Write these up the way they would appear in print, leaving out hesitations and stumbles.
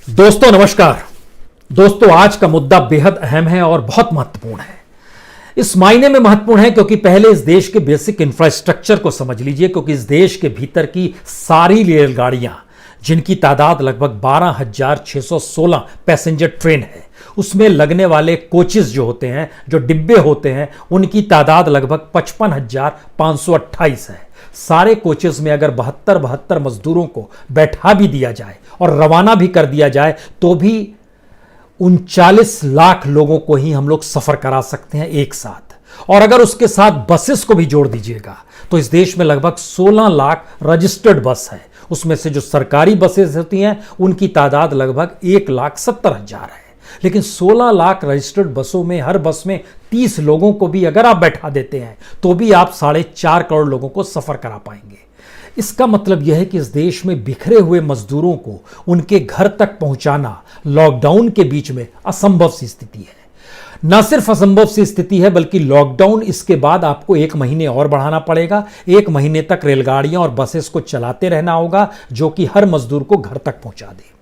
दोस्तों नमस्कार। दोस्तों आज का मुद्दा बेहद अहम है और बहुत महत्वपूर्ण है। इस मायने में महत्वपूर्ण है क्योंकि पहले इस देश के बेसिक इंफ्रास्ट्रक्चर को समझ लीजिए, क्योंकि इस देश के भीतर की सारी रेलगाड़ियां जिनकी तादाद लगभग 12,616 पैसेंजर ट्रेन है, उसमें लगने वाले कोचेस जो होते हैं, जो डिब्बे होते हैं, उनकी तादाद लगभग 55,528 है। सारे कोचेस में अगर 72 मजदूरों को बैठा भी दिया जाए और रवाना भी कर दिया जाए तो भी 39 लाख लोगों को ही हम लोग सफर करा सकते हैं एक साथ। और अगर उसके साथ बसेस को भी जोड़ दीजिएगा तो इस देश में लगभग 16 लाख रजिस्टर्ड बस है। उसमें से जो सरकारी बसेस होती हैं उनकी तादाद लगभग 1,70,000 है। लेकिन 16 लाख रजिस्टर्ड बसों में हर बस में 30 लोगों को भी अगर आप बैठा देते हैं तो भी आप 4.5 करोड़ लोगों को सफर करा पाएंगे। इसका मतलब यह है कि इस देश में बिखरे हुए मजदूरों को उनके घर तक पहुंचाना लॉकडाउन के बीच में असंभव सी स्थिति है। न सिर्फ असंभव सी स्थिति है बल्कि लॉकडाउन इसके बाद आपको 1 महीने और बढ़ाना पड़ेगा। 1 महीने तक रेलगाड़ियां और बसेस को चलाते रहना होगा जो कि हर मजदूर को घर तक पहुंचा दे।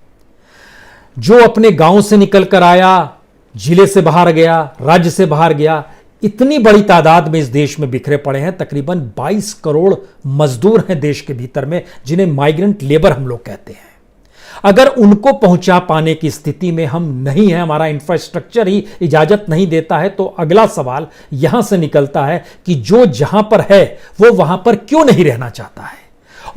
जो अपने गांव से निकल कर आया, जिले से बाहर गया, राज्य से बाहर गया, इतनी बड़ी तादाद में इस देश में बिखरे पड़े हैं। तकरीबन 22 करोड़ मजदूर हैं देश के भीतर में, जिन्हें माइग्रेंट लेबर हम लोग कहते हैं। अगर उनको पहुंचा पाने की स्थिति में हम नहीं है, हमारा इंफ्रास्ट्रक्चर ही इजाजत नहीं देता है, तो अगला सवाल यहां से निकलता है कि जो जहां पर है वो वहां पर क्यों नहीं रहना चाहता है।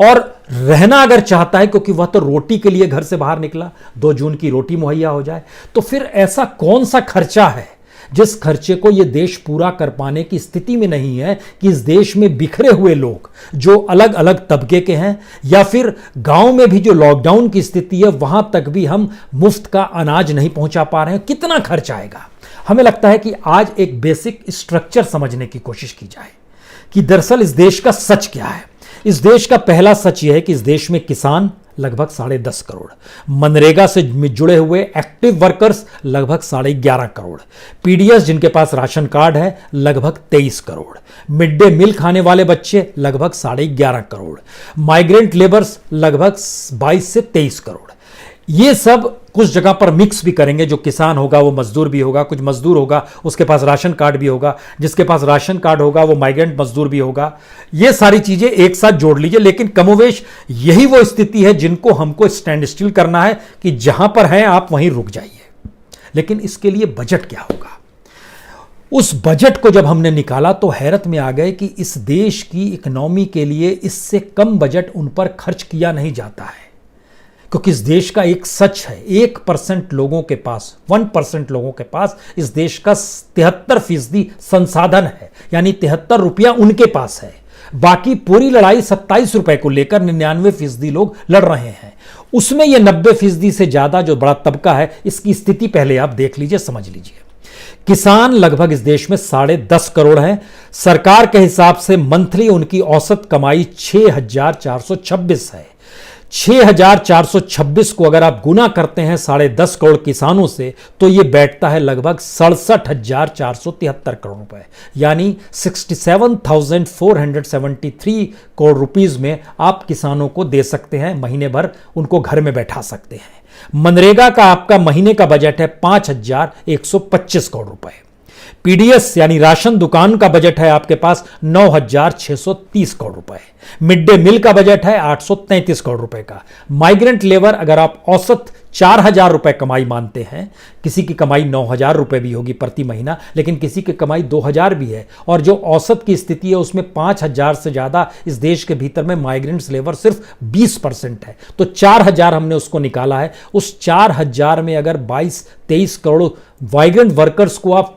और रहना अगर चाहता है क्योंकि वह तो रोटी के लिए घर से बाहर निकला, 2 जून की रोटी मुहैया हो जाए, तो फिर ऐसा कौन सा खर्चा है जिस खर्चे को यह देश पूरा कर पाने की स्थिति में नहीं है कि इस देश में बिखरे हुए लोग जो अलग अलग तबके के हैं या फिर गांव में भी जो लॉकडाउन की स्थिति है वहां तक भी हम मुफ्त का अनाज नहीं पहुंचा पा रहे हैं। कितना खर्च आएगा? हमें लगता है कि आज एक बेसिक स्ट्रक्चर समझने की कोशिश की जाए कि दरअसल इस देश का सच क्या है। इस देश का पहला सच यह है कि इस देश में किसान लगभग 10.5 करोड़, मनरेगा से जुड़े हुए एक्टिव वर्कर्स लगभग 11.5 करोड़, पीडीएस जिनके पास राशन कार्ड है लगभग 23 करोड़, मिड डे मील खाने वाले बच्चे लगभग 11.5 करोड़, माइग्रेंट लेबर्स लगभग 22 से 23 करोड़। ये सब कुछ जगह पर मिक्स भी करेंगे। जो किसान होगा वो मजदूर भी होगा, कुछ मजदूर होगा उसके पास राशन कार्ड भी होगा, जिसके पास राशन कार्ड होगा वो माइग्रेंट मजदूर भी होगा। ये सारी चीजें एक साथ जोड़ लीजिए। लेकिन कमोवेश यही वो स्थिति है जिनको हमको स्टैंड स्टिल करना है कि जहां पर हैं आप वहीं रुक जाइए। लेकिन इसके लिए बजट क्या होगा? उस बजट को जब हमने निकाला तो हैरत में आ गए कि इस देश की इकोनॉमी के लिए इससे कम बजट उन पर खर्च किया नहीं जाता है। क्योंकि इस देश का एक सच है, 1% लोगों के पास, 1% लोगों के पास इस देश का 73% संसाधन है, यानी 73 रुपया उनके पास है। बाकी पूरी लड़ाई 27 रुपए को लेकर 99% लोग लड़ रहे हैं। उसमें यह 90% से ज्यादा जो बड़ा तबका है, इसकी स्थिति पहले आप देख लीजिए, समझ लीजिए। किसान लगभग इस देश में 10.5 करोड़ हैं। सरकार के हिसाब से मंथली उनकी औसत कमाई 6,426 है। 6,426 को अगर आप गुना करते हैं 10.5 करोड़ किसानों से तो यह बैठता है लगभग 67,473 करोड़ रुपए, यानी 67,473 करोड़ रुपीस में आप किसानों को दे सकते हैं, महीने भर उनको घर में बैठा सकते हैं। मनरेगा का आपका महीने का बजट है 5,125 करोड़ रुपए। पीडीएस यानी राशन दुकान का बजट है आपके पास 9,630 करोड़ रुपए। मिड डे मील का बजट है 833 करोड़ रुपए का। माइग्रेंट लेबर अगर आप औसत 4,000 रुपए कमाई मानते हैं, किसी की कमाई 9,000 रुपए भी होगी प्रति महीना, लेकिन किसी की कमाई 2,000 भी है, और जो औसत की स्थिति है उसमें 5,000 से ज्यादा इस देश के भीतर में माइग्रेंट्स लेबर सिर्फ 20% है। तो 4,000 हमने उसको निकाला है। उस 4,000 में अगर 22-23 करोड़ माइग्रेंट वर्कर्स को आप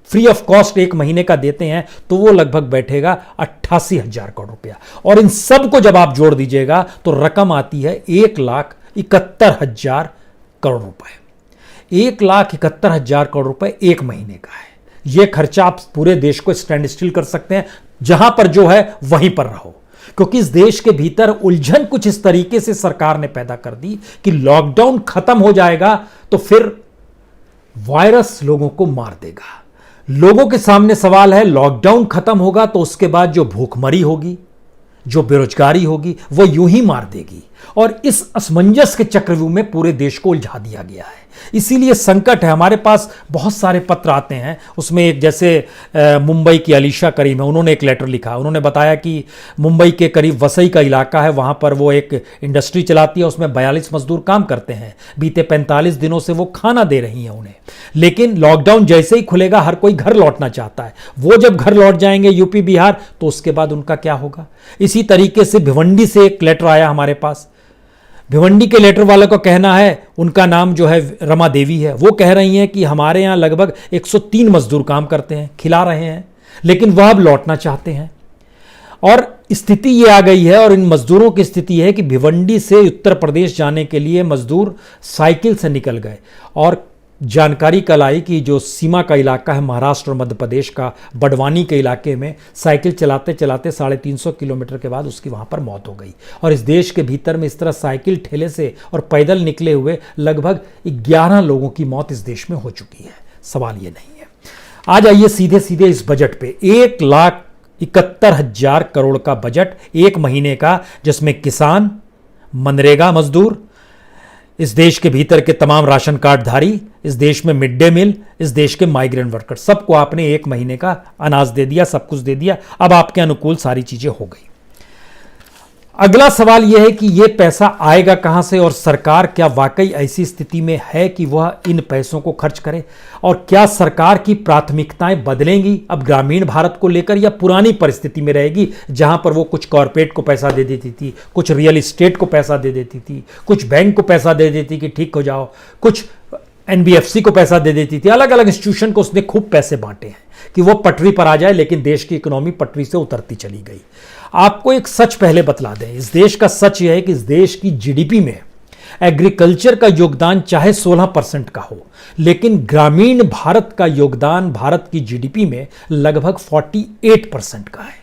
फ्री ऑफ कॉस्ट 1 महीने का देते हैं तो वो लगभग बैठेगा 88,000 करोड़ रुपया। और इन सब को जब आप जोड़ दीजिएगा तो रकम आती है 1,71,000 करोड़ रुपए। 1,71,000 करोड़ रुपए 1 महीने का है। यह खर्चा आप पूरे देश को स्टैंड स्टिल कर सकते हैं, जहां पर जो है वहीं पर रहो। क्योंकि इस देश के भीतर उलझन कुछ इस तरीके से सरकार ने पैदा कर दी कि लॉकडाउन खत्म हो जाएगा तो फिर वायरस लोगों को मार देगा। लोगों के सामने सवाल है, लॉकडाउन खत्म होगा तो उसके बाद जो भूखमरी होगी, जो बेरोजगारी होगी, वो यूं ही मार देगी। और इस असमंजस के चक्रव्यूह में पूरे देश को उलझा दिया गया है। इसीलिए संकट है। हमारे पास बहुत सारे पत्र आते हैं, उसमें एक जैसे मुंबई की अलीशा करीम है, उन्होंने एक लेटर लिखा। उन्होंने बताया कि मुंबई के करीब वसई का इलाका है, वहाँ पर वो एक इंडस्ट्री चलाती है, उसमें 42 मजदूर काम करते हैं। बीते 45 दिनों से वो खाना दे रही हैं उन्हें, लेकिन लॉकडाउन जैसे ही खुलेगा हर कोई घर लौटना चाहता है। वो जब घर लौट जाएंगे यूपी बिहार, तो उसके बाद उनका क्या होगा। इसी तरीके से भिवंडी से एक लेटर आया हमारे पास। भिवंडी के लेटर वाले का कहना है, उनका नाम जो है रमा देवी है, वो कह रही हैं कि हमारे यहाँ लगभग 103 मजदूर काम करते हैं, खिला रहे हैं, लेकिन वह अब लौटना चाहते हैं। और स्थिति ये आ गई है, और इन मजदूरों की स्थिति है कि भिवंडी से उत्तर प्रदेश जाने के लिए मजदूर साइकिल से निकल गए। और जानकारी कल आई कि जो सीमा का इलाका है महाराष्ट्र और मध्य प्रदेश का, बड़वानी के इलाके में साइकिल चलाते चलाते 350 किलोमीटर के बाद उसकी वहाँ पर मौत हो गई। और इस देश के भीतर में इस तरह साइकिल ठेले से और पैदल निकले हुए लगभग 11 लोगों की मौत इस देश में हो चुकी है। सवाल ये नहीं है। आज आइए सीधे सीधे इस बजट पे। 1,71,000 करोड़ का बजट एक महीने का, जिसमें किसान, मनरेगा मजदूर, इस देश के भीतर के तमाम राशन कार्ड धारी, इस देश में मिड डे मील, इस देश के माइग्रेंट वर्कर, सबको आपने एक महीने का अनाज दे दिया, सब कुछ दे दिया। अब आपके अनुकूल सारी चीजें हो गई। अगला सवाल यह है कि यह पैसा आएगा कहां से, और सरकार क्या वाकई ऐसी स्थिति में है कि वह इन पैसों को खर्च करे, और क्या सरकार की प्राथमिकताएं बदलेंगी अब ग्रामीण भारत को लेकर, या पुरानी परिस्थिति में रहेगी जहां पर वो कुछ कॉरपोरेट को पैसा दे देती थी, कुछ रियल एस्टेट को पैसा दे देती थी, कुछ बैंक को पैसा दे देती कि ठीक हो जाओ, कुछ एनबीएफसी को पैसा दे देती थी। अलग अलग इंस्टीट्यूशन को उसने खूब पैसे बांटे हैं कि वो पटरी पर आ जाए, लेकिन देश की इकोनॉमी पटरी से उतरती चली गई। आपको एक सच पहले बतला दें, इस देश का सच यह है कि इस देश की जीडीपी में एग्रीकल्चर का योगदान चाहे 16% का हो, लेकिन ग्रामीण भारत का योगदान भारत की जीडीपी में लगभग 48% का है।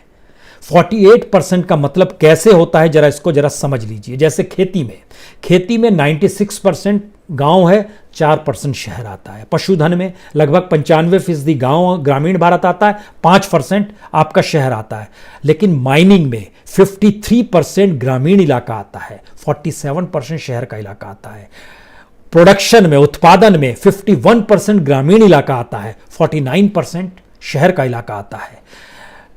48% का मतलब कैसे होता है, जरा इसको जरा समझ लीजिए। जैसे खेती में 96% गांव है, 4% शहर आता है। पशुधन में लगभग 95% गांव ग्रामीण भारत आता है, 5% आपका शहर आता है। लेकिन माइनिंग में 53% ग्रामीण इलाका आता है, 47% शहर का इलाका आता है। प्रोडक्शन में, उत्पादन में 51% ग्रामीण इलाका आता है, 49% शहर का इलाका आता है।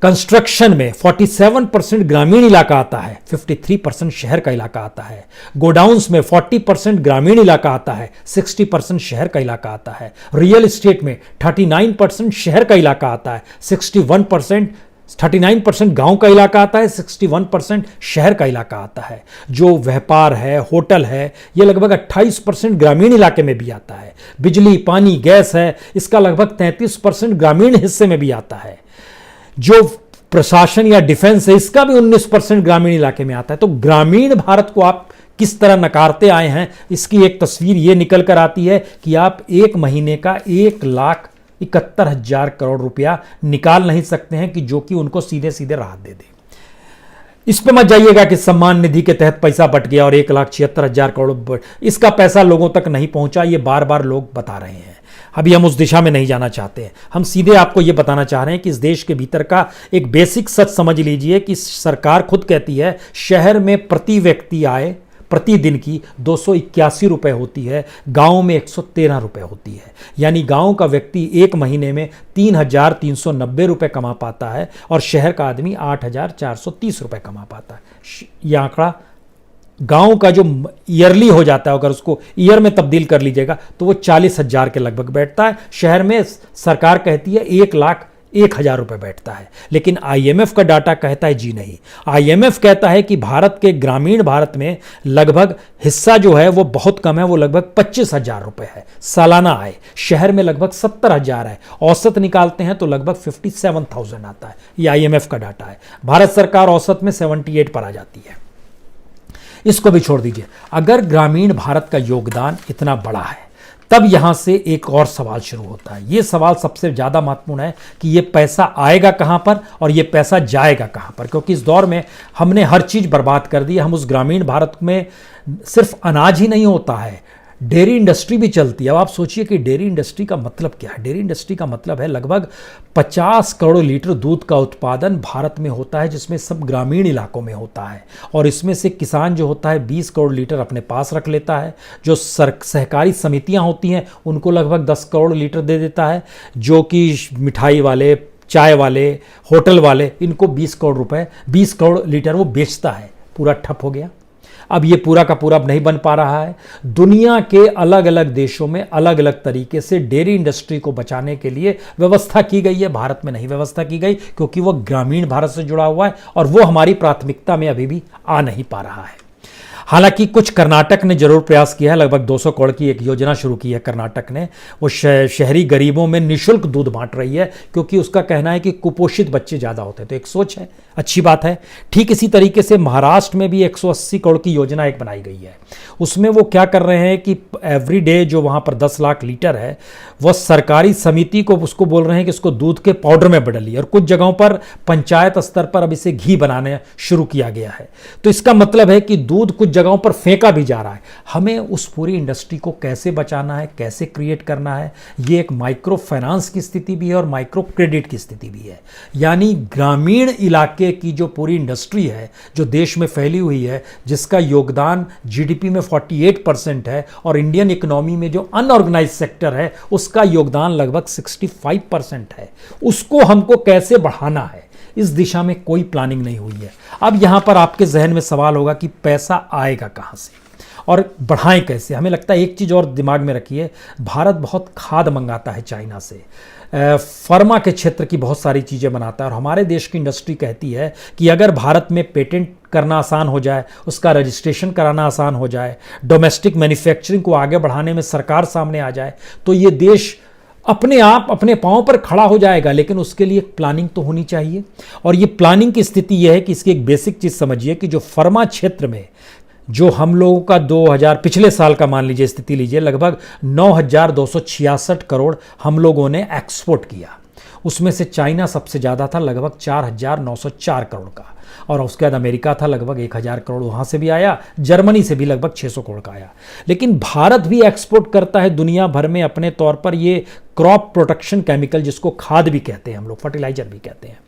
कंस्ट्रक्शन में 47% ग्रामीण इलाका आता है, 53% शहर का इलाका आता है। गोडाउन्स में 40% ग्रामीण इलाका आता है, 60% शहर का इलाका आता है। रियल एस्टेट में 39% शहर का इलाका आता है, 39% गांव का इलाका आता है, 61% शहर का इलाका आता है। जो व्यापार है, होटल है, यह लगभग 28% ग्रामीण इलाके में भी आता है। बिजली, पानी, गैस है, इसका लगभग 33% ग्रामीण हिस्से में भी आता है। जो प्रशासन या डिफेंस है, इसका भी 19% ग्रामीण इलाके में आता है। तो ग्रामीण भारत को आप किस तरह नकारते आए हैं, इसकी एक तस्वीर ये निकल कर आती है कि आप एक महीने का 1,71,000 करोड़ रुपया निकाल नहीं सकते हैं कि जो कि उनको सीधे सीधे राहत दे दे। इस पे मत जाइएगा कि सम्मान निधि के तहत पैसा बट गया और 1,76,000 करोड़, इसका पैसा लोगों तक नहीं पहुंचा, ये बार बार लोग बता रहे हैं। अभी हम उस दिशा में नहीं जाना चाहते हैं। हम सीधे आपको यह बताना चाह रहे हैं कि इस देश के भीतर का एक बेसिक सच समझ लीजिए कि सरकार खुद कहती है शहर में प्रति व्यक्ति आय प्रतिदिन की 281 रुपए होती है, गांव में 113 रुपए होती है। यानी गांव का व्यक्ति एक महीने में 3,390 रुपए कमा पाता है और शहर का आदमी 8,430 रुपए कमा पाता है। यह आंकड़ा गांव का जो ईयरली हो जाता है, अगर उसको ईयर में तब्दील कर लीजिएगा तो वो 40,000 के लगभग बैठता है। शहर में सरकार कहती है 1,01,000 रुपए बैठता है, लेकिन आईएमएफ का डाटा कहता है जी नहीं। आईएमएफ कहता है कि भारत के ग्रामीण भारत में लगभग हिस्सा जो है वो बहुत कम है, वो लगभग 25,000 रुपए है सालाना आय। शहर में लगभग 70,000 है। औसत निकालते हैं तो लगभग 57,000 आता है। ये आईएमएफ का डाटा है। भारत सरकार औसत में 78 पर आ जाती है। इसको भी छोड़ दीजिए। अगर ग्रामीण भारत का योगदान इतना बड़ा है, तब यहां से एक और सवाल शुरू होता है। यह सवाल सबसे ज्यादा महत्वपूर्ण है कि यह पैसा आएगा कहां पर और यह पैसा जाएगा कहां पर, क्योंकि इस दौर में हमने हर चीज बर्बाद कर दी। हम उस ग्रामीण भारत में सिर्फ अनाज ही नहीं होता है, डेयरी इंडस्ट्री भी चलती है। अब आप सोचिए कि डेयरी इंडस्ट्री का मतलब क्या है। डेयरी इंडस्ट्री का मतलब है लगभग 50 करोड़ लीटर दूध का उत्पादन भारत में होता है, जिसमें सब ग्रामीण इलाकों में होता है। और इसमें से किसान जो होता है 20 करोड़ लीटर अपने पास रख लेता है। जो सहकारी समितियां होती हैं उनको लगभग 10 करोड़ लीटर दे देता है। जो कि मिठाई वाले, चाय वाले, होटल वाले, इनको 20 करोड़ रुपए, 20 करोड़ लीटर वो बेचता है। पूरा ठप हो गया। अब ये पूरा का पूरा अब नहीं बन पा रहा है। दुनिया के अलग अलग देशों में अलग अलग तरीके से डेयरी इंडस्ट्री को बचाने के लिए व्यवस्था की गई है। भारत में नहीं व्यवस्था की गई क्योंकि वो ग्रामीण भारत से जुड़ा हुआ है और वो हमारी प्राथमिकता में अभी भी आ नहीं पा रहा है। हालांकि कुछ कर्नाटक ने जरूर प्रयास किया है। लगभग 200 करोड़ की एक योजना शुरू की है कर्नाटक ने। वो शहरी गरीबों में निःशुल्क दूध बांट रही है क्योंकि उसका कहना है कि कुपोषित बच्चे ज़्यादा होते हैं। तो एक सोच है, अच्छी बात है। ठीक इसी तरीके से महाराष्ट्र में भी 180 करोड़ की योजना एक बनाई गई है। उसमें वो क्या कर रहे हैं कि एवरी डे जो वहाँ पर 10 लाख लीटर है वह सरकारी समिति को उसको बोल रहे हैं कि इसको दूध के पाउडर में बदलिए। और कुछ जगहों पर पंचायत स्तर पर अब इसे घी बनाने शुरू किया गया है। तो इसका मतलब है कि दूध कुछ जगहों पर फेंका भी जा रहा है। हमें उस पूरी इंडस्ट्री को कैसे बचाना है, कैसे क्रिएट करना है, ये एक माइक्रो फाइनेंस की स्थिति भी है और माइक्रो क्रेडिट की स्थिति भी है। यानी ग्रामीण इलाके की जो पूरी इंडस्ट्री है जो देश में फैली हुई है, जिसका योगदान जीडीपी में 48% है और इंडियन इकोनॉमी में जो अनऑर्गेनाइज सेक्टर है उसका योगदान लगभग 65% है, उसको हमको कैसे बढ़ाना है, इस दिशा में कोई प्लानिंग नहीं हुई है। अब यहां पर आपके जहन में सवाल होगा कि पैसा आएगा कहां से और बढ़ाएं कैसे। हमें लगता है एक चीज़ और दिमाग में रखिए, भारत बहुत खाद मंगाता है चाइना से, फार्मा के क्षेत्र की बहुत सारी चीज़ें बनाता है। और हमारे देश की इंडस्ट्री कहती है कि अगर भारत में पेटेंट करना आसान हो जाए, उसका रजिस्ट्रेशन कराना आसान हो जाए, डोमेस्टिक मैन्युफैक्चरिंग को आगे बढ़ाने में सरकार सामने आ जाए, तो ये देश अपने आप अपने पांव पर खड़ा हो जाएगा। लेकिन उसके लिए एक प्लानिंग तो होनी चाहिए। और ये प्लानिंग की स्थिति यह है कि इसकी एक बेसिक चीज़ समझिए कि जो फार्मा क्षेत्र में जो हम लोगों का 2000 पिछले साल का मान लीजिए स्थिति लीजिए, लगभग 9,266 करोड़ हम लोगों ने एक्सपोर्ट किया। उसमें से चाइना सबसे ज़्यादा था, लगभग 4,904 करोड़ का। और उसके बाद अमेरिका था, लगभग 1,000 करोड़ वहाँ से भी आया। जर्मनी से भी लगभग 600 करोड़ का आया। लेकिन भारत भी एक्सपोर्ट करता है दुनिया भर में अपने तौर पर ये क्रॉप प्रोटेक्शन केमिकल, जिसको खाद भी कहते हैं हम लोग, फर्टिलाइजर भी कहते हैं।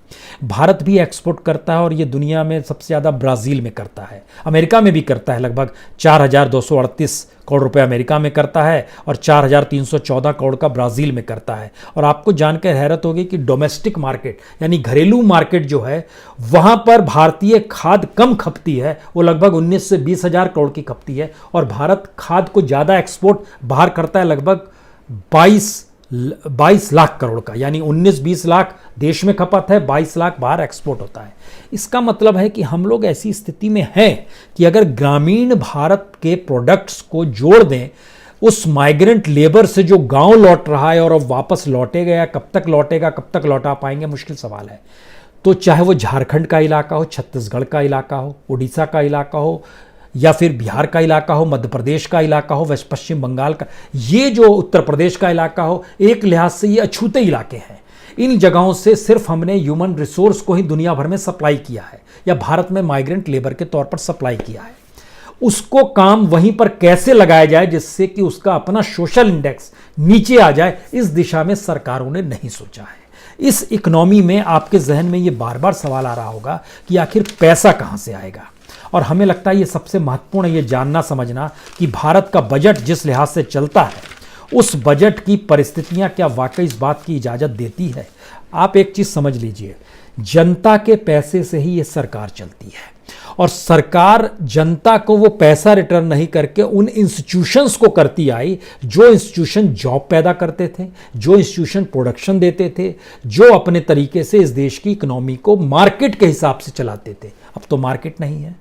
भारत भी एक्सपोर्ट करता है और ये दुनिया में सबसे ज़्यादा ब्राज़ील में करता है, अमेरिका में भी करता है। लगभग 4,238 करोड़ रुपए अमेरिका में करता है और 4,314 करोड़ का ब्राज़ील में करता है। और आपको जानकर हैरत होगी कि डोमेस्टिक मार्केट यानी घरेलू मार्केट जो है वहाँ पर भारतीय खाद कम खपती है, वो लगभग 19 से 20 हज़ार करोड़ की खपती है। और भारत खाद को ज़्यादा एक्सपोर्ट बाहर करता है, लगभग 22 लाख करोड़ का। यानी 19-20 लाख देश में खपत है, 22 लाख बाहर एक्सपोर्ट होता है। इसका मतलब है कि हम लोग ऐसी स्थिति में हैं कि अगर ग्रामीण भारत के प्रोडक्ट्स को जोड़ दें उस माइग्रेंट लेबर से जो गांव लौट रहा है और अब वापस लौटेगा या कब तक लौटेगा, कब तक लौटा पाएंगे, मुश्किल सवाल है। तो चाहे वो झारखंड का इलाका हो, छत्तीसगढ़ का इलाका हो, उड़ीसा का इलाका हो, या फिर बिहार का इलाका हो, मध्य प्रदेश का इलाका हो, वेस्ट पश्चिम बंगाल का, ये जो उत्तर प्रदेश का इलाका हो, एक लिहाज से ये अछूते इलाके हैं। इन जगहों से सिर्फ हमने ह्यूमन रिसोर्स को ही दुनिया भर में सप्लाई किया है या भारत में माइग्रेंट लेबर के तौर पर सप्लाई किया है। उसको काम वहीं पर कैसे लगाया जाए जिससे कि उसका अपना सोशल इंडेक्स नीचे आ जाए, इस दिशा में सरकारों ने नहीं सोचा है। इस इकोनॉमी में आपके जहन में ये बार बार सवाल आ रहा होगा कि आखिर पैसा कहाँ से आएगा। और हमें लगता है ये सबसे महत्वपूर्ण है ये जानना समझना कि भारत का बजट जिस लिहाज से चलता है उस बजट की परिस्थितियां क्या वाकई इस बात की इजाज़त देती है। आप एक चीज़ समझ लीजिए, जनता के पैसे से ही ये सरकार चलती है और सरकार जनता को वो पैसा रिटर्न नहीं करके उन इंस्टीट्यूशंस को करती आई जो इंस्टीट्यूशन जॉब पैदा करते थे, जो इंस्टीट्यूशन प्रोडक्शन देते थे, जो अपने तरीके से इस देश की इकोनॉमी को मार्केट के हिसाब से चलाते थे। अब तो मार्केट नहीं है,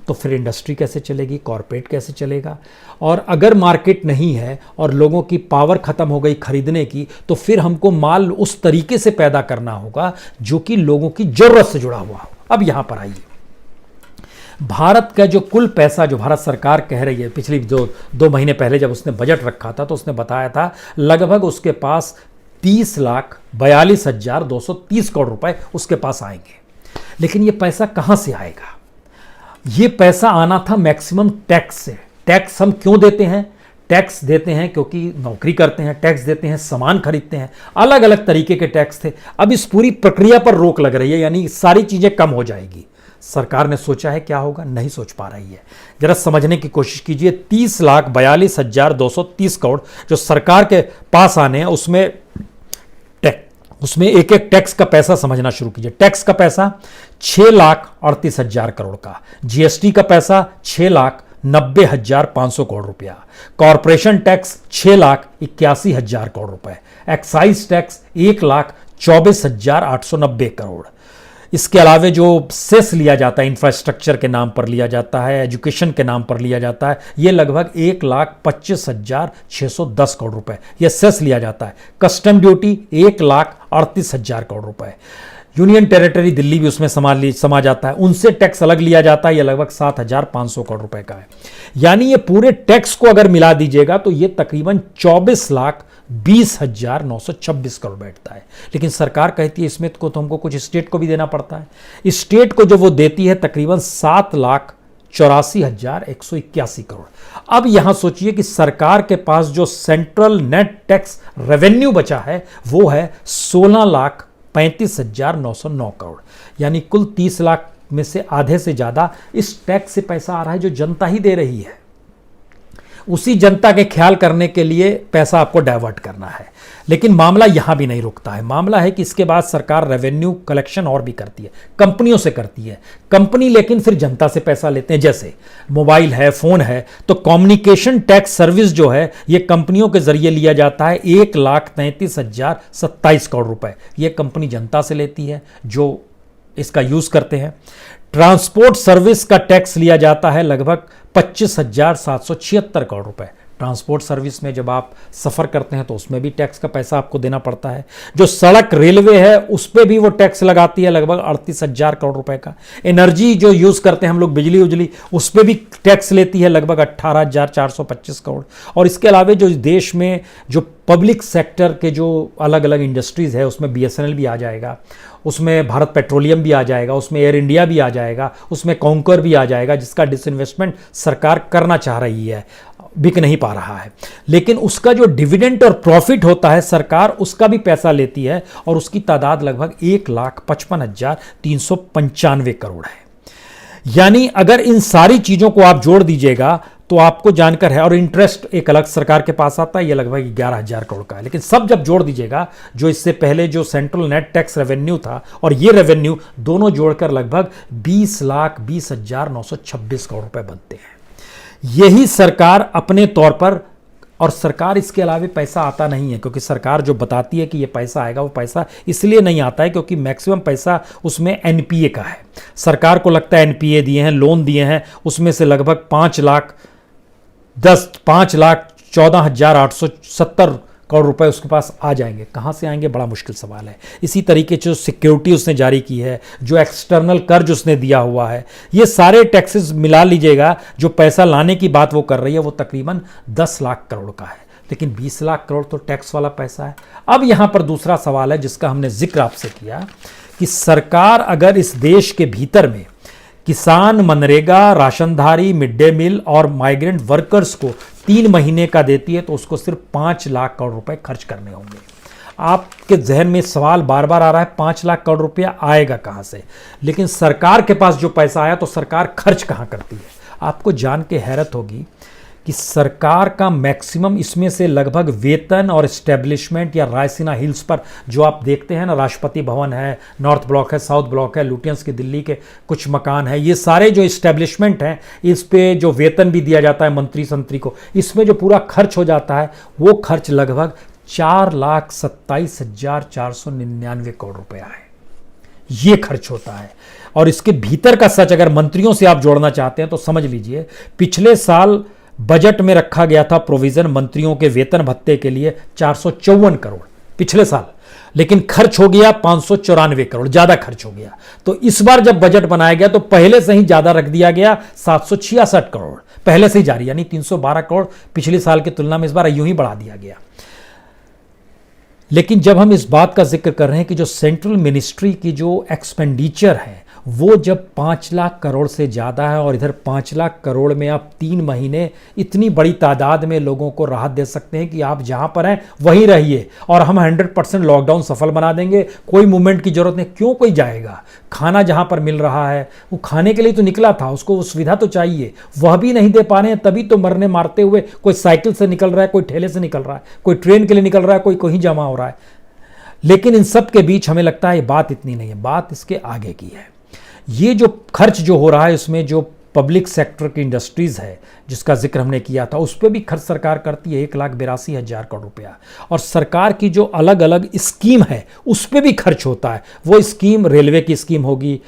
तो फिर इंडस्ट्री कैसे चलेगी, कॉरपोरेट कैसे चलेगा। और अगर मार्केट नहीं है और लोगों की पावर खत्म हो गई खरीदने की, तो फिर हमको माल उस तरीके से पैदा करना होगा जो कि लोगों की जरूरत से जुड़ा हुआ हो। अब यहां पर आइए, भारत का जो कुल पैसा जो भारत सरकार कह रही है, पिछली जो 2 महीने पहले जब उसने बजट रखा था तो उसने बताया था लगभग उसके पास 30,42,230 करोड़ रुपए उसके पास आएंगे। लेकिन ये पैसा कहां से आएगा? ये पैसा आना था मैक्सिमम टैक्स से। टैक्स हम क्यों देते हैं? टैक्स देते हैं क्योंकि नौकरी करते हैं, टैक्स देते हैं सामान खरीदते हैं, अलग अलग तरीके के टैक्स थे। अब इस पूरी प्रक्रिया पर रोक लग रही है, यानी सारी चीजें कम हो जाएगी। सरकार ने सोचा है, क्या होगा नहीं सोच पा रही है। जरा समझने की कोशिश कीजिए। 30,42,230 करोड़ जो सरकार के पास आने हैं, उसमें एक एक टैक्स का पैसा समझना शुरू कीजिए। टैक्स का पैसा 6,38,000 करोड़ का, जीएसटी का पैसा 6,90,500 करोड़ रुपया, कॉरपोरेशन टैक्स 6,81,000 करोड़ रुपए, एक्साइज टैक्स 1,24,890 करोड़। इसके अलावे जो सेस लिया जाता है, इंफ्रास्ट्रक्चर के नाम पर लिया जाता है, एजुकेशन के नाम पर लिया जाता है, यह लगभग 1,25,610 करोड़ रुपए यह सेस लिया जाता है। कस्टम ड्यूटी 1,38,000 करोड़ रुपए। यूनियन टेरिटरी दिल्ली भी उसमें समा जाता है, उनसे टैक्स अलग लिया जाता है, यह लगभग 7,500 करोड़ रुपए का है। यानी ये पूरे टैक्स को अगर मिला दीजिएगा तो ये तकरीबन 24,20,926 करोड़ बैठता है। लेकिन सरकार कहती है इसमें तो हमको कुछ स्टेट को भी देना पड़ता है। स्टेट को जो वो देती है तकरीबन 7,84,181 करोड़। अब यहां सोचिए कि सरकार के पास जो सेंट्रल नेट टैक्स रेवेन्यू बचा है वो है 16,35,909 करोड़, यानी कुल 30 लाख में से आधे से ज्यादा इस टैक्स से पैसा आ रहा है जो जनता ही दे रही है। उसी जनता के ख्याल करने के लिए पैसा आपको डाइवर्ट करना है। लेकिन मामला यहां भी नहीं रुकता है। मामला है कि इसके बाद सरकार रेवेन्यू कलेक्शन और भी करती है, कंपनियों से करती है। कंपनी लेकिन फिर जनता से पैसा लेते हैं। जैसे मोबाइल है, फोन है, तो कम्युनिकेशन टैक्स सर्विस जो है ये कंपनियों के जरिए लिया जाता है। 1,33,027 करोड़ रुपए ये कंपनी जनता से लेती है जो इसका यूज करते हैं। ट्रांसपोर्ट सर्विस का टैक्स लिया जाता है लगभग 25,776 करोड़ रुपए। ट्रांसपोर्ट सर्विस में जब आप सफर करते हैं तो उसमें भी टैक्स का पैसा आपको देना पड़ता है। जो सड़क रेलवे है उस पर भी वो टैक्स लगाती है लगभग 38,000 करोड़ रुपए का। एनर्जी जो यूज करते हैं हम लोग, बिजली उजली, उस पर भी टैक्स लेती है लगभग 18,425 करोड़। और इसके अलावा जो देश में जो पब्लिक सेक्टर के जो अलग अलग इंडस्ट्रीज है उसमें बीएसएनएल भी आ जाएगा, उसमें भारत पेट्रोलियम भी आ जाएगा, उसमें एयर इंडिया भी आ जाएगा, उसमें कॉन्कर भी आ जाएगा, जिसका डिसइन्वेस्टमेंट सरकार करना चाह रही है, बिक नहीं पा रहा है। लेकिन उसका जो डिविडेंड और प्रॉफिट होता है सरकार उसका भी पैसा लेती है और उसकी तादाद लगभग 1,55,395 करोड़ है। यानी अगर इन सारी चीजों को आप जोड़ दीजिएगा तो आपको जानकर है। और इंटरेस्ट एक अलग सरकार के पास आता है, ये लगभग 11,000 करोड़ का है। लेकिन सब जब जोड़ दीजिएगा, जो इससे पहले जो सेंट्रल नेट टैक्स रेवेन्यू था और ये रेवेन्यू दोनों जोड़कर लगभग 20,20,926 करोड़ रुपए बनते हैं। यही सरकार अपने तौर पर, और सरकार इसके अलावा पैसा आता नहीं है, क्योंकि सरकार जो बताती है कि ये पैसा आएगा, वो पैसा इसलिए नहीं आता है क्योंकि मैक्सिमम पैसा उसमें एनपीए का है। सरकार को लगता है एनपीए दिए हैं, लोन दिए हैं, उसमें से लगभग 5,14,870 करोड़ रुपए उसके पास आ जाएंगे। कहाँ से आएंगे, बड़ा मुश्किल सवाल है। इसी तरीके से जो सिक्योरिटी उसने जारी की है, जो एक्सटर्नल कर्ज उसने दिया हुआ है, ये सारे टैक्सेस मिला लीजिएगा, जो पैसा लाने की बात वो कर रही है वो तकरीबन 10 लाख करोड़ का है। लेकिन 20 लाख करोड़ तो टैक्स वाला पैसा है। अब यहां पर दूसरा सवाल है जिसका हमने जिक्र आपसे किया कि सरकार अगर इस देश के भीतर में किसान, मनरेगा, राशनधारी, मिड डे मील और माइग्रेंट वर्कर्स को 3 महीने का देती है तो उसको सिर्फ 5 लाख करोड़ रुपए खर्च करने होंगे। आपके जहन में सवाल बार बार आ रहा है 5 लाख करोड़ रुपया आएगा कहां से? लेकिन सरकार के पास जो पैसा आया तो सरकार खर्च कहां करती है? आपको जान के हैरत होगी कि सरकार का मैक्सिमम इसमें से लगभग वेतन और एस्टेब्लिशमेंट या रायसीना हिल्स पर जो आप देखते हैं ना, राष्ट्रपति भवन है, नॉर्थ ब्लॉक है, साउथ ब्लॉक है, लुटियंस की दिल्ली के कुछ मकान है, ये सारे जो एस्टेब्लिशमेंट हैं, इस पे जो वेतन भी दिया जाता है मंत्री संतरी को, इसमें जो पूरा खर्च हो जाता है वो खर्च लगभग 4,27,499 करोड़ रुपया है। ये खर्च होता है। और इसके भीतर का सच अगर मंत्रियों से आप जोड़ना चाहते हैं तो समझ लीजिए, पिछले साल बजट में रखा गया था प्रोविजन मंत्रियों के वेतन भत्ते के लिए 454 करोड़ पिछले साल, लेकिन खर्च हो गया 594 करोड़, ज्यादा खर्च हो गया। तो इस बार जब बजट बनाया गया तो पहले से ही ज्यादा रख दिया गया, 766 करोड़ पहले से ही जारी, यानी 312 करोड़ पिछले साल की तुलना में इस बार यूं ही बढ़ा दिया गया। लेकिन जब हम इस बात का जिक्र कर रहे हैं कि जो सेंट्रल मिनिस्ट्री की जो एक्सपेंडिचर है वो जब 5 लाख करोड़ से ज़्यादा है और इधर 5 लाख करोड़ में आप 3 महीने इतनी बड़ी तादाद में लोगों को राहत दे सकते हैं कि आप जहाँ पर हैं वहीं रहिए और हम 100% लॉकडाउन सफल बना देंगे, कोई मूवमेंट की ज़रूरत नहीं। क्यों कोई जाएगा? खाना जहाँ पर मिल रहा है वो खाने के लिए तो निकला था, उसको वो सुविधा तो चाहिए, वह भी नहीं दे पा रहे हैं, तभी तो मरने मारते हुए कोई साइकिल से निकल रहा है, कोई ठेले से निकल रहा है, कोई ट्रेन के लिए निकल रहा है, कोई कहीं जमा हो रहा है। लेकिन इन सब के बीच हमें लगता है ये बात इतनी नहीं है, बात इसके आगे की है। ये जो खर्च जो हो रहा है उसमें जो पब्लिक सेक्टर की इंडस्ट्रीज है जिसका जिक्र हमने किया था, उस पर भी खर्च सरकार करती है 1,82,000 करोड़ रुपया। और सरकार की जो अलग अलग स्कीम है उस पर भी खर्च होता है। वो स्कीम रेलवे की स्कीम होगी,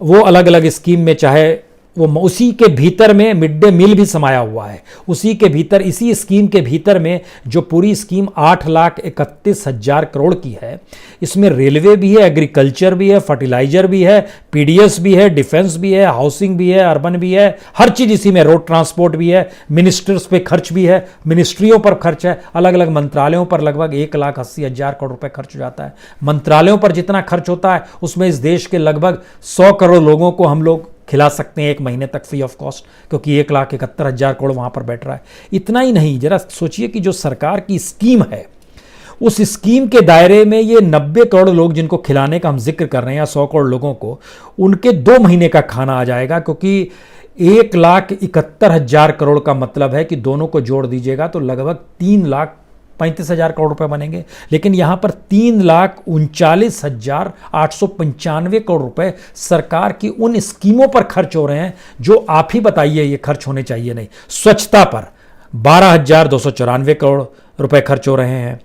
वो अलग अलग स्कीम में चाहे वो उसी के भीतर में मिड डे मील भी समाया हुआ है, उसी के भीतर इसी स्कीम के भीतर में जो पूरी स्कीम 8,31,000 करोड़ की है, इसमें रेलवे भी है, एग्रीकल्चर भी है, फर्टिलाइजर भी है, पीडीएस भी है, डिफेंस भी है, हाउसिंग भी है, अर्बन भी है, हर चीज़ इसी में, रोड ट्रांसपोर्ट भी है, मिनिस्टर्स पे खर्च भी है, मिनिस्ट्रियों पर खर्च है, अलग अलग मंत्रालयों पर लगभग 1,80,000 करोड़ रुपए खर्च हो जाता है। मंत्रालयों पर जितना खर्च होता है उसमें इस देश के लगभग 100 करोड़ लोगों को हम लोग खिला सकते हैं 1 महीने तक फ्री ऑफ कॉस्ट, क्योंकि 1,71,000 करोड़ वहां पर बैठ रहा है। इतना ही नहीं, जरा सोचिए कि जो सरकार की स्कीम है उस स्कीम के दायरे में ये 90 करोड़ लोग जिनको खिलाने का हम जिक्र कर रहे हैं, या 100 करोड़ लोगों को, उनके 2 महीने का खाना आ जाएगा। क्योंकि 1,71,000 करोड़ का मतलब है कि दोनों को जोड़ दीजिएगा तो लगभग 3,35,000 करोड़ रुपए बनेंगे। लेकिन यहां पर 3,39,895 करोड़ रुपए सरकार की उन स्कीमों पर खर्च हो रहे हैं जो आप ही बताइए ये खर्च होने चाहिए नहीं। स्वच्छता पर 12,294 करोड़ रुपए खर्च हो रहे हैं,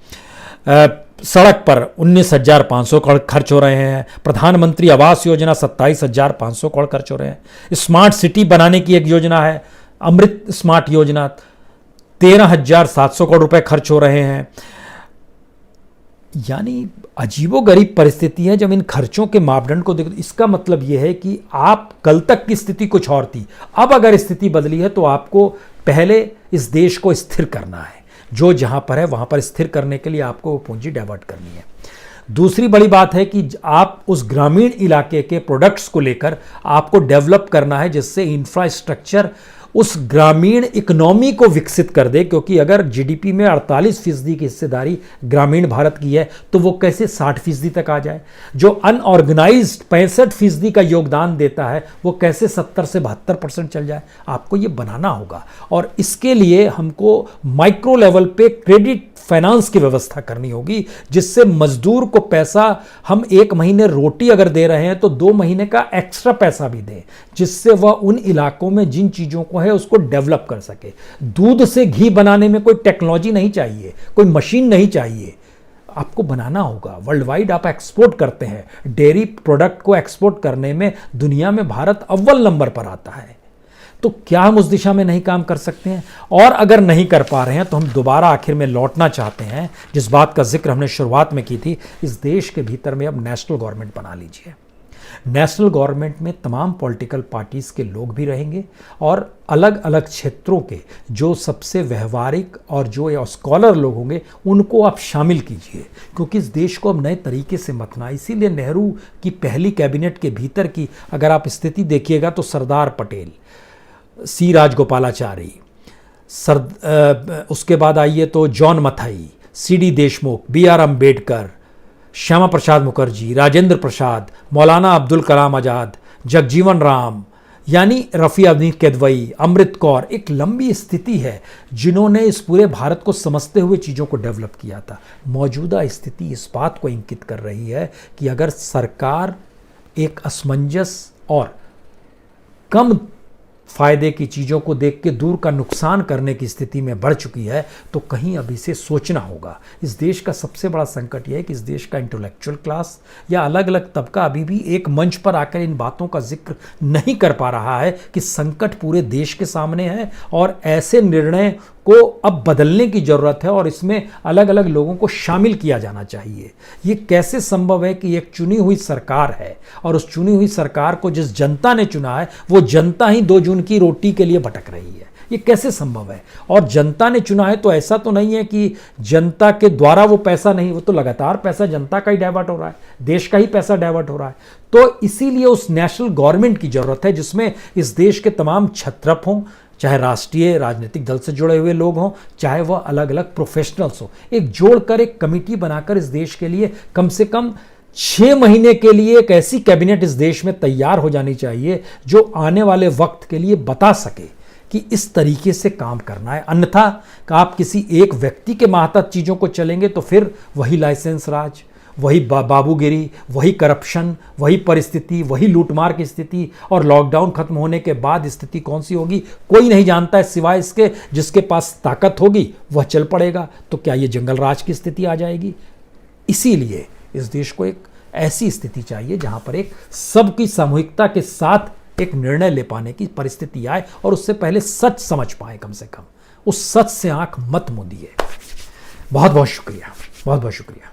सड़क पर 19,500 करोड़ खर्च हो रहे हैं, प्रधानमंत्री आवास योजना 27,500 करोड़ खर्च हो रहे हैं, स्मार्ट सिटी बनाने की एक योजना है अमृत स्मार्ट योजना, 13,700 करोड़ रुपए खर्च हो रहे हैं। यानी अजीबोगरीब परिस्थिति है जब इन खर्चों के मापदंड को देखो। इसका मतलब यह है कि आप कल तक की स्थिति कुछ और थी, अब अगर स्थिति बदली है तो आपको पहले इस देश को स्थिर करना है, जो जहां पर है वहां पर स्थिर करने के लिए आपको वो पूंजी डाइवर्ट करनी है। दूसरी बड़ी बात है कि आप उस ग्रामीण इलाके के प्रोडक्ट्स को लेकर आपको डेवलप करना है, जिससे इंफ्रास्ट्रक्चर उस ग्रामीण इकोनॉमी को विकसित कर दे। क्योंकि अगर जीडीपी में 48% की हिस्सेदारी ग्रामीण भारत की है तो वो कैसे 60% तक आ जाए। जो अनऑर्गेनाइज्ड 65% का योगदान देता है वो कैसे 70 से 72% चल जाए। आपको ये बनाना होगा और इसके लिए हमको माइक्रो लेवल पे क्रेडिट फाइनेंस की व्यवस्था करनी होगी, जिससे मजदूर को पैसा हम 1 महीने रोटी अगर दे रहे हैं तो 2 महीने का एक्स्ट्रा पैसा भी दें, जिससे वह उन इलाकों में जिन चीज़ों को है उसको डेवलप कर सके। दूध से घी बनाने में कोई टेक्नोलॉजी नहीं चाहिए, कोई मशीन नहीं चाहिए, आपको बनाना होगा। वर्ल्ड वाइड आप एक्सपोर्ट करते हैं, डेयरी प्रोडक्ट को एक्सपोर्ट करने में दुनिया में भारत अव्वल नंबर पर आता है। तो क्या हम उस दिशा में नहीं काम कर सकते हैं? और अगर नहीं कर पा रहे हैं तो हम दोबारा आखिर में लौटना चाहते हैं जिस बात का जिक्र हमने शुरुआत में की थी, इस देश के भीतर में अब नेशनल गवर्नमेंट बना लीजिए। नेशनल गवर्नमेंट में तमाम पॉलिटिकल पार्टीज के लोग भी रहेंगे और अलग अलग क्षेत्रों के जो सबसे व्यवहारिक और जो स्कॉलर लोग होंगे उनको आप शामिल कीजिए, क्योंकि इस देश को अब नए तरीके से मतना। इसीलिए नेहरू की पहली कैबिनेट के भीतर की अगर आप स्थिति देखिएगा तो सरदार पटेल, सी राजगोपालाचारी, उसके बाद आइए तो John Mathai, CD. Deshmukh, BR. Ambedkar, Shyama Prasad Mukherjee, Rajendra Prasad, Maulana Abdul Kalam Azad, Jagjivan Ram, यानी रफ़ी अहमद किदवई, अमृत कौर, एक लंबी स्थिति है जिन्होंने इस पूरे भारत को समझते हुए चीज़ों को डेवलप किया था। मौजूदा स्थिति इस बात को इंगित कर रही है कि अगर सरकार एक असमंजस और कम फायदे की चीज़ों को देख के दूर का नुकसान करने की स्थिति में बढ़ चुकी है तो कहीं अभी से सोचना होगा। इस देश का सबसे बड़ा संकट यह है कि इस देश का इंटेलेक्चुअल क्लास या अलग अलग तबका अभी भी एक मंच पर आकर इन बातों का जिक्र नहीं कर पा रहा है कि संकट पूरे देश के सामने है और ऐसे निर्णय को अब बदलने की ज़रूरत है और इसमें अलग अलग लोगों को शामिल किया जाना चाहिए। ये कैसे संभव है कि एक चुनी हुई सरकार है और उस चुनी हुई सरकार को जिस जनता ने चुना है वो जनता ही 2 जून की रोटी के लिए भटक रही है। ये कैसे संभव है? और जनता ने चुना है तो ऐसा तो नहीं है कि जनता के द्वारा वो पैसा नहीं, वो तो लगातार पैसा जनता का ही डाइवर्ट हो रहा है, देश का ही पैसा डाइवर्ट हो रहा है। तो इसीलिए उस नेशनल गवर्नमेंट की जरूरत है जिसमें इस देश के तमाम क्षत्रप हों, चाहे राष्ट्रीय राजनीतिक दल से जुड़े हुए लोग हों, चाहे वह अलग अलग प्रोफेशनल्स हों, एक जोड़कर एक कमेटी बनाकर इस देश के लिए कम से कम 6 महीने के लिए एक ऐसी कैबिनेट इस देश में तैयार हो जानी चाहिए जो आने वाले वक्त के लिए बता सके कि इस तरीके से काम करना है। अन्यथा आप किसी एक व्यक्ति के मातहत चीज़ों को चलेंगे तो फिर वही लाइसेंस राज, वही बाबूगिरी, वही करप्शन, वही परिस्थिति, वही लूटमार की स्थिति। और लॉकडाउन खत्म होने के बाद स्थिति कौन सी होगी कोई नहीं जानता है, सिवाय इसके जिसके पास ताकत होगी वह चल पड़ेगा। तो क्या ये जंगल राज की स्थिति आ जाएगी? इसीलिए इस देश को एक ऐसी स्थिति चाहिए जहां पर एक सबकी सामूहिकता के साथ एक निर्णय ले पाने की परिस्थिति आए और उससे पहले सच समझ पाए। कम से कम उस सच से आंख मत मूंदिए। बहुत बहुत शुक्रिया, बहुत बहुत शुक्रिया।